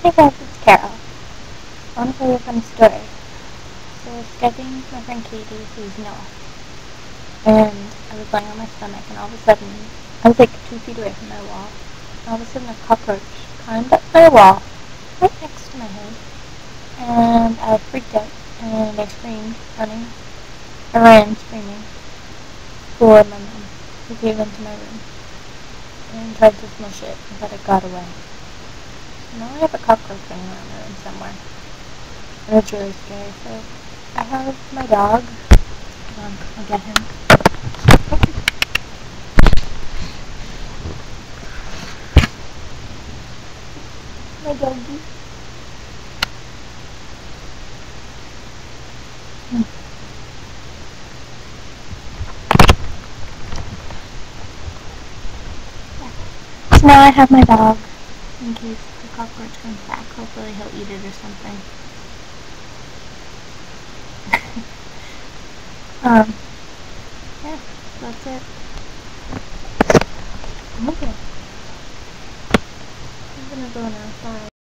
Hey guys, it's Carol. I want to tell you a funny story. So I was Skyping with my friend Katie, who's Noah, and I was lying on my stomach, and all of a sudden, I was like 2 feet away from my wall, and all of a sudden a cockroach climbed up my wall, right next to my head, and I freaked out, and I screamed, running. I ran screaming for my mom, who came into my room, and tried to smush it, but it got away. So now I have a cockroach running around my room somewhere. And it's really scary. So I have my dog. Hold on, I'll get him. My doggy. So now I have my dog in case the cockroach comes back. Hopefully he'll eat it or something. Yeah, that's it. Okay. I'm gonna go now. Bye.